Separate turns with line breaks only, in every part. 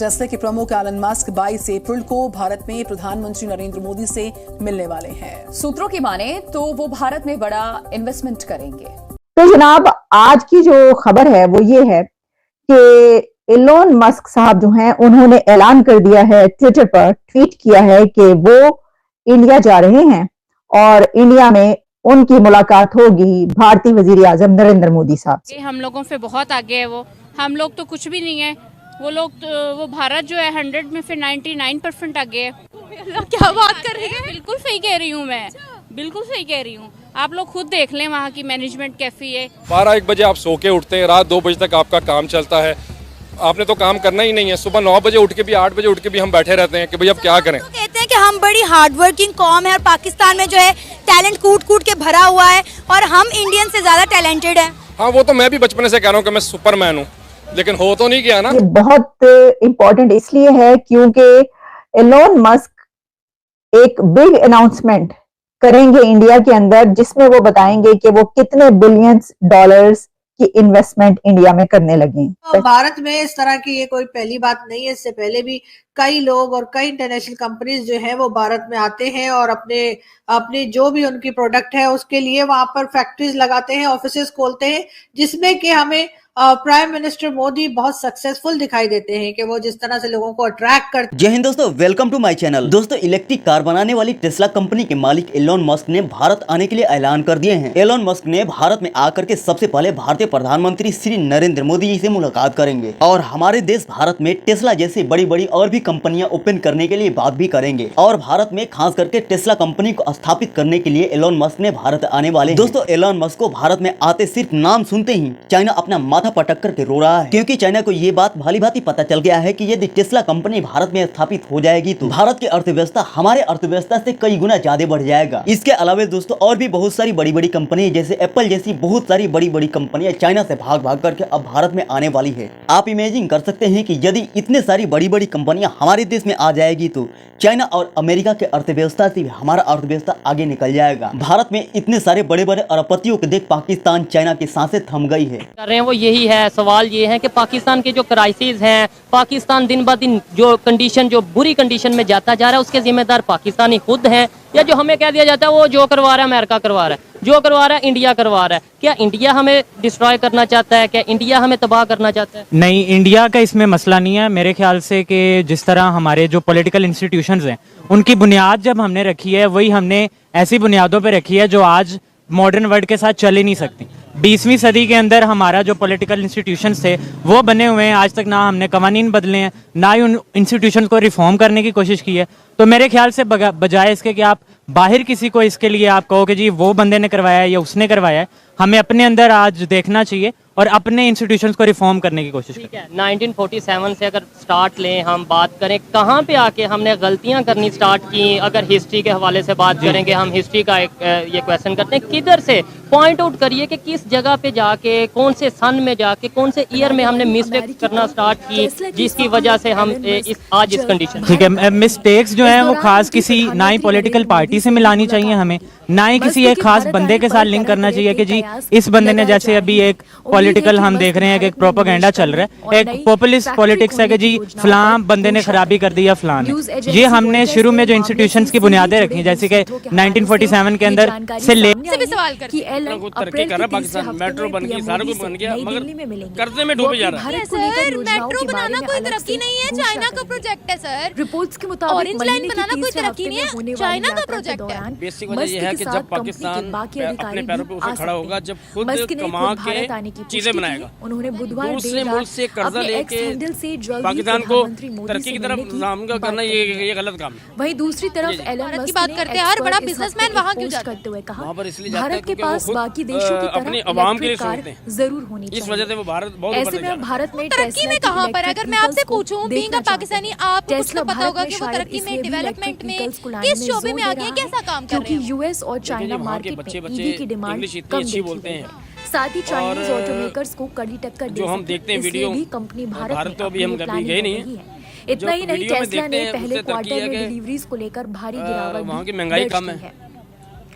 Tesla के प्रमुख Elon Musk 22 अप्रैल को भारत में प्रधानमंत्री नरेंद्र मोदी से मिलने वाले हैं।
सूत्रों की माने तो वो भारत में बड़ा इन्वेस्टमेंट करेंगे।
तो जनाब, आज की जो खबर है वो ये है कि एलोन मस्क साहब जो हैं उन्होंने ऐलान कर दिया है, ट्विटर पर ट्वीट किया है कि वो इंडिया जा रहे हैं और इंडिया में उनकी मुलाकात होगी भारतीय वजीर आजम नरेंद्र मोदी साहब से।
हम लोगों से बहुत आगे है वो, हम लोग तो कुछ भी नहीं है, वो लोग तो, वो भारत जो है 100 में फिर 99% आगे है। क्या बात कर रही है? बिल्कुल सही कह रही हूँ मैं, बिल्कुल सही कह रही हूँ। आप लोग खुद देख लें वहाँ की मैनेजमेंट कैसी है।
12-1 बजे आप सो के उठते हैं, रात 2 बजे तक आपका काम चलता है। आपने तो काम करना ही नहीं है। सुबह 9 बजे उठ के भी 8 बजे उठ के भी हम बैठे रहते हैं कि भाई अब क्या करें।
तो कहते हैं कि हम बड़ी हार्ड वर्किंग कौम है और पाकिस्तान में जो है टैलेंट कूट कूट के भरा हुआ है और हम इंडियन से ज्यादा टैलेंटेड है।
हाँ, वो तो मैं भी बचपन से कह रहा हूँ कि मैं सुपरमैन हूँ, लेकिन हो तो नहीं गया ना।
ये बहुत इम्पोर्टेंट इसलिए है क्योंकि एलोन मस्क एक बिग अनाउंसमेंट करेंगे इंडिया के अंदर, जिसमें वो बताएंगे कि वो कितने बिलियंस डॉलर्स की इन्वेस्टमेंट इंडिया में करने लगे।
तो भारत में इस तरह की ये कोई पहली बात नहीं है। इससे पहले भी कई लोग और कई इंटरनेशनल कंपनीज जो है वो भारत में आते हैं और अपने जो भी उनकी प्रोडक्ट है उसके लिए वहां पर फैक्ट्रीज लगाते हैं, ऑफिसेज खोलते हैं, जिसमें कि हमें प्राइम मिनिस्टर मोदी बहुत सक्सेसफुल दिखाई देते हैं कि वो जिस तरह से लोगों को अट्रैक्ट करते हैं।
जय हिंद दोस्तों, वेलकम टू माय चैनल। दोस्तों, इलेक्ट्रिक कार बनाने वाली टेस्ला कंपनी के मालिक एलोन मस्क ने भारत आने के लिए ऐलान कर दिए हैं। एलोन मस्क ने भारत में आकर के सबसे पहले भारतीय प्रधानमंत्री श्री नरेंद्र मोदी जी से मुलाकात करेंगे और हमारे देश भारत में टेस्ला जैसी बड़ी बड़ी और भी कंपनियां ओपन करने के लिए बात भी करेंगे और भारत में खास करके टेस्ला कंपनी को स्थापित करने के लिए एलोन मस्क ने भारत आने वाले। दोस्तों, एलोन मस्क को भारत में आते सिर्फ नाम सुनते ही चाइना अपना माथा पटक करके रो रहा है, क्योंकि चाइना को ये बात भली भांति पता चल गया है कि यदि टेस्ला कंपनी भारत में स्थापित हो जाएगी तो भारत की अर्थव्यवस्था हमारे अर्थव्यवस्था से कई गुना ज्यादा बढ़ जाएगा। इसके अलावा दोस्तों और भी बहुत सारी बड़ी बड़ी कंपनी जैसे एप्पल जैसी बहुत सारी बड़ी बड़ी कंपनियां चाइना से भाग भाग करके अब भारत में आने वाली है। आप इमेजिन कर सकते हैं कि यदि इतने सारी बड़ी बड़ी कंपनियां हमारे देश में आ जाएगी तो चाइना और अमेरिका के अर्थव्यवस्था से भी हमारा अर्थव्यवस्था आगे निकल जाएगा। भारत में इतने सारे बड़े बड़े अरबपतियों को देख पाकिस्तान चाइना की सांसें थम गई है।
कर रहे हैं वो यही है, सवाल ये है कि पाकिस्तान के जो क्राइसिस हैं, पाकिस्तान दिन ब दिन जो कंडीशन जो बुरी कंडीशन में जाता जा रहा है उसके जिम्मेदार पाकिस्तानी खुद हैं, या जो हमें कह दिया जाता है वो जो करवा रहा है अमेरिका करवा रहा है, जो करवा रहा है इंडिया करवा रहा है। क्या इंडिया हमें डिस्ट्रॉय करना चाहता है? क्या इंडिया हमें तबाह करना चाहता है?
नहीं, इंडिया का इसमें मसला नहीं है मेरे ख्याल से कि जिस तरह हमारे जो पॉलिटिकल इंस्टीट्यूशंस हैं उनकी बुनियाद जब हमने रखी है वही हमने ऐसी बुनियादों पे रखी है जो आज मॉडर्न वर्ल्ड के साथ चल ही नहीं सकती। 20वीं सदी के अंदर हमारा जो पॉलिटिकल इंस्टीट्यूशंस थे वो बने हुए हैं, आज तक ना हमने कवानीन बदले हैं ना ही उन इंस्टीट्यूशंस को रिफॉर्म करने की कोशिश की है। तो मेरे ख्याल से बजाय इसके कि आप बाहर किसी को इसके लिए आप कहो कि जी वो बंदे ने करवाया है या उसने करवाया है, हमें अपने अंदर आज देखना चाहिए और अपने इंस्टीट्यूशंस को रिफॉर्म करने की कोशिश करें।
1947 से अगर स्टार्ट लें, हम बात करें कहाँ पे आके हमने गलतियाँ करनी स्टार्ट की, अगर हिस्ट्री के हवाले से बात करेंगे, हम हिस्ट्री का एक ये क्वेश्चन करते हैं, किधर से पॉइंट आउट करिए कि किस जगह पे जाके, कौन से सन में जाके, कौन से ईयर में हमने मिस्टेक करना स्टार्ट की जिसकी वजह से हम आज इस कंडीशन।
ठीक है, मिस्टेक्स जो हैं वो खास किसी ना ही पॉलिटिकल पार्टी से मिलानी चाहिए हमें, ना ही किसी एक खास बंदे के साथ लिंक करना चाहिए कि जी इस बंदे ने, जैसे अभी एक पॉलिटिकल हम देख रहे हैं कि एक प्रोपेगेंडा चल रहा है, एक पॉपुलिस्ट पॉलिटिक्स है कि जी फलां बंदे ने खराबी कर दी या फलां ने। ये हमने शुरू में जो इंस्टीट्यूशंस की बुनियादें रखी जैसे कि 1947 के अंदर से ले
सवाल तरक्की कर रहा है पाकिस्तान, मेट्रो बन गई, सारा कुछ बन गया, मगर कर्जे में डूबे जा रहा है।
सर, मेट्रो बनाना कोई तरक्की नहीं है, चाइना का प्रोजेक्ट है सर। रिपोर्ट्स के मुताबिक ऑरेंज लाइन बनाना कोई तरक्की नहीं है, चाइना का प्रोजेक्ट है।
बेसिक वजह यह है कि जब पाकिस्तान अपने पैरों पर उसे खड़ा होगा, जब खुद कमा के चीजें बनाएगा,
उन्होंने बुधवार
दूसरे मुल्क से कर्जा लेके पाकिस्तान को तरक्की की तरफ नामगा करना ये गलत काम है।
वहीं दूसरी तरफ एलन मस्क की बात करते हैं, हर बड़ा बिजनेसमैन वहां क्यों जाता है, कहा भारत के पास बाकी देशों की
अपनी अवाम के लिए सोचते हैं,
जरूर होनी चाहिए।
इस वजह से वो भारत बहुत
ऐसे में भारत में तरक्की में कहां पर, अगर मैं आपसे पूछूं बीइंग अ पाकिस्तानी, आपको कुछ तो पता होगा कि वो तरक्की में, डेवलपमेंट में किस शोबे में आगे हैं, कैसा काम कर रहे हैं? क्योंकि यूएस और चाइना मार्केट में ईवी की डिमांड कम
अच्छी बोलते हैं,
साथ ही चाइनीज ऑटोमेकर्स को कड़ी टक्कर
जो हम देखते हैं वीडियो,
कंपनी भारत
तो अभी हम कभी गए नहीं है।
इतना ही नहीं, टेस्ला ने पहले क्वार्टर में डिलीवरीज को लेकर भारी गिरावट,
वहाँ की महंगाई कम है।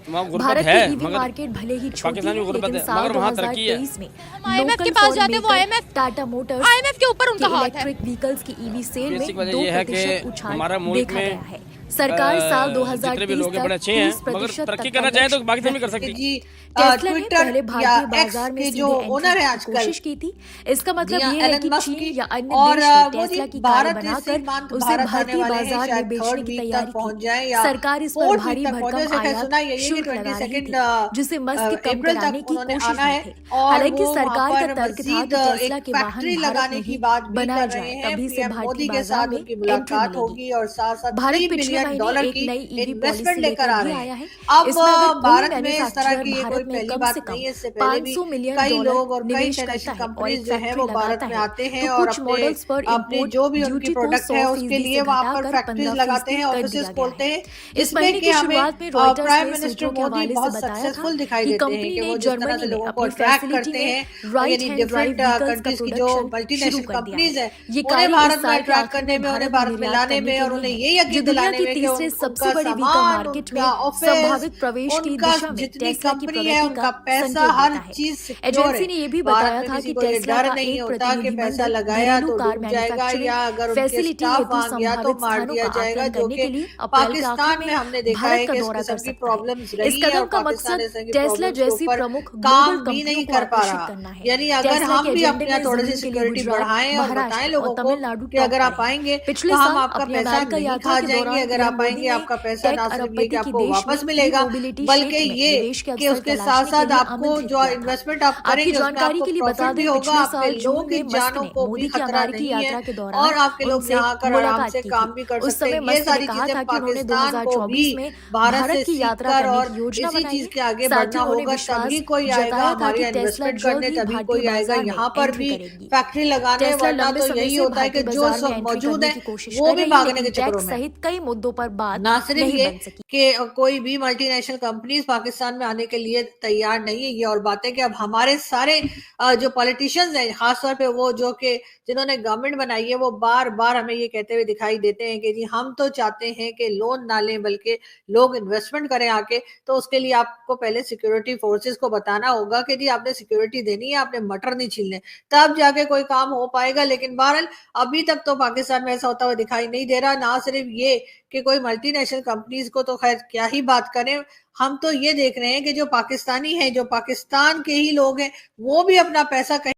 भारत की ईवी मार्केट भले ही छोटी है, लेकिन साल 2023 में
IMF के पास जाते हैं, वो IMF
टाटा मोटर्स
IMF के ऊपर उनका हाथ है।
इलेक्ट्रिक व्हीकल्स की ईवी सेल में
बेसिक वजह ये है कि
2% उछाल
हमारा मुल्क
देखा
में
गया है। सरकार साल
जितने भी
2030
लोग हैं बड़े
तक
अच्छे हैं,
30%
मगर तरक्की
तक का
करना चाहें तो
लक्ष्य
बाकी से नहीं कर
रखती
सकती।
जी
टेस्ला ने
ट्विटर
पहले
या
भारतीय
एक्स
बाजार में
के
सीधे
जो ओनर है
एंट्री की
आजकल
कोशिश की थी। इसका मतलब
जी हाँ,
ये है
एलन
कि
मस्क
चीन
की,
या अन्य
और
देश में
वो
टेस्ला
जी
की कार
भारत इसी
बनाकर
मंथ
उसे
भारत आने
भारतीय
वाले हैं,
बाजार में
शायद
बेचने
थर्ड
की
वीक
तैयारी
तक पहुंच
थी।
जाए या
सरकार इस पर
फोर्थ
भारी
वीक तक पहुंचे।
भरकम
खैर सुना
आयात
यही है कि
शुल्क लगा रही
22
थी, जिसे मस्क कम
अप्रैल
कराने
तक
की
उन्होंने
कोशिश
आना
में
है
थे।
और
हालांकि
वो
सरकार
वहाँ
का
पर
तर्क था
मजीद
कि टेस्ला
एक
के वाहन
फैक्ट्री
भारत
लगाने
में
की
ही
बात भी
बनाए
कर रहे
जाए,
हैं।
तभी से
पीएम
भारतीय
मोदी के
बाजार
साथ
में
उनकी
एंट्री
मुलाकात
मिलेगी।
होगी और साथ साथ
भारत
3
पिछले
बिलियन
महीने
डॉलर
एक
की
नई ईवी
इन्वेस्टमेंट
पॉलिसी
लेकर आ
लेकर भी
रहे
आया
हैं।
है।
अब
इसमें अगर कोई
भारत में इस तरह
मैन्युफैक्चरर
की ये कोई
भारत में
पहली
कम
बात
से कम
नहीं है। इससे पहले भी
500 मिलियन
कई
डॉलर
लोग और कई
निवेश
इंटरनेशनल
करता है और
कंपनीज
एक
जो है
फैक्ट्री
वो भारत
लगाता
में
है,
आते हैं
तो
और
कुछ मॉडल्स पर
अपने
इंपोर्ट
जो भी उनकी
ड्यूटी को
प्रोडक्ट है उसके
100%
लिए
से
वहाँ पर
घटाकर
फैक्ट्रीज
15%
लगाते हैं,
कर
ऑफिस
दिया गया
खोलते
है।
हैं,
इस
जिसमें
महीने
कि
की
हमें
शुरुआत में रॉयटर्स
प्राइम
ने
मिनिस्टर
सूत्रों के
मोदी
हवाले से
बहुत
बताया था
सक्सेसफुल दिखाई
कि
देते हैं
कंपनी
कि
ने
वो जिस तरह
जर्मनी
से
में
लोगों को
अपनी
अट्रैक्ट
फैसिलिटी
करते हैं,
में राइट
यानी
हैंड ड्राइव
डिफरेंट
व्हीकल्स का
कंट्रीज की जो
प्रोडक्शन शुरू
मल्टीनेशनल
कर दिया
कंपनीज
है।
है
ये
उन्हें
कार्य
भारत
इस
में
साल के
अट्रैक्ट
आखिर
करने
में
में, उन्हें
भारत
भारत में
निर्यात
लाने
करने
में
के
और
लिए
उन्हें
है,
ये
जो
यकीन
दुनिया
दिलाने
की
में कि
तीसरे सबसे
उनका
बड़ी व्हीकल
सामान,
मार्केट में
उनका ऑफिस,
संभावित प्रवेश की
उनका
दिशा में
जितनी
टेस्ला की
कंपनी है,
प्रगति
उनका
का
पैसा,
संकेत
हर
देता है।
चीज सिक्योर
एजेंसी
है।
ने ये भी
भारत
बताया
में
था
किसी
कि
को ये
टेस्ला
डर
का
नहीं
एक
होता कि पैसा
प्रतिनिधिमंडल
लगाया
घरेलू
तो
कार
डूब जाएगा
मैन्युफैक्चरिंग
या अगर उनके
फैसिलिटी
स्टाफ
हेतु
आ गया तो
संभावित
मार
स्थानों
दिया
का
जाएगा,
आकलन
जो
करने
कि
के लिए अप्रैल के आखिर
पाकिस्तान में
में
हमने देखा
भारत
है
का
कि इस
दौरा कर
किस्म की
सकता है।
प्रॉब्लम्स
इस
रही है और
कदम का
पाकिस्तान
मकसद
इस तरह की
टेस्ला
प्रॉब्लम्स के
जैसी
ऊपर
प्रमुख ग्लोबल
काम भी
कंपनियों
नहीं
को
कर पा
आकर्षित
रहा।
करना है।
यानी अगर
टेस्ला
हम
के
भी
एजेंडे
अपना
में
थोड़ी सी
जमीन के लिए
सिक्योरिटी
गुजरात,
बढ़ाएं और बताएं
महाराष्ट्र
लोगों
और
को
तमिलनाडु
कि
टॉप
अगर
पर
आप
हैं।
आएंगे
पिछले
तो हम
साल
आपका
अपनी
पैसा
अमेरिका
नहीं
यात्रा
खा
के
जाएंगे,
दौरान
अगर
पीएम
आप
मोदी
आएंगे
ने
आपका पैसा
टेक
ना सिर्फ ये कि
अरबपति की
आपको
देश में
वापस
ई
मिलेगा
मोबिलिटी
बल्कि
क्षेत्र में
ये
निवेश के
कि
अवसर
उसके साथ
तलाशने
साथ
के लिए
आपको
आमंत्रित
जो
किया था।
इन्वेस्टमेंट आप
आपकी
करेंगे उसमें
जानकारी
आपको
के लिए बता
प्रॉफिट भी
दें,
होगा,
पिछले
आपके
साल
लोगों
जून
की
में मस्क
जानों
ने
को भी
मोदी की
खतरा
अमेरिकी
नहीं है
यात्रा के
और
दौरान
आपके लोग
उनसे
यहाँ कर आराम
मुलाकात
से
की
काम
थी।
भी कर
उस
सकते
समय
हैं। ये
मस्क ने
सारी
कहा
चीजें
था कि उन्होंने
पाकिस्तान को भी
2024 में
भारत
भारत
से
की यात्रा
सीखकर
करने
और
की योजना
इसी
बनाई
चीज
है।
के आगे
साथ ही
बढ़ना
उन्होंने
होगा,
विश्वास
तभी कोई आएगा
जताया था
हमारे
कि
यहाँ
टेस्ला
इन्वेस्टमेंट
जल्द
करने,
ही
तभी
भारतीय
कोई आएगा
बाजार में
यहाँ पर
एंट्री
भी
करेगी।
फैक्ट्री लगाने,
टेस्ला
वरना
लंबे
तो
समय
यही
से
होता है कि
भारतीय
जो
बाजार
इस
में
वक्त
एंट्री
मौजूद
करने
है
की कोशिश
वो
कर
भी
रही है,
भागने
लेकिन
के चक्करों
टैक्स
में।
सहित कई मुद्दों पर बात
ना सिर्फ
नहीं
ये
बन सकी।
कि कोई भी मल्टीनेशनल कंपनीज पाकिस्तान में आने के लिए तैयार नहीं है, ये और बात है कि अब हमारे सारे जो पॉलिटिशियंस हैं, खासतौर पे वो जो कि जिन्होंने गवर्नमेंट बनाई है, वो बार बार हमें ये कहते हुए दिखाई देते हैं कि जी हम तो चाहते हैं कि लोन ना लें बल्कि लोग इन्वेस्टमेंट करें आके। तो उसके लिए आपको पहले सिक्योरिटी फोर्सेस को बताना होगा कि जी आपने सिक्योरिटी देनी है, आपने मटर नहीं छीलने, तब जाके कोई काम हो पाएगा। लेकिन बहरहाल अभी तक तो पाकिस्तान में ऐसा होता हुआ दिखाई नहीं दे रहा। ना सिर्फ ये कि कोई मल्टीनेशनल कंपनीज को तो खैर क्या ही बात करें, हम तो ये देख रहे हैं कि जो पाकिस्तानी हैं, जो पाकिस्तान के ही लोग हैं, वो भी अपना पैसा कहीं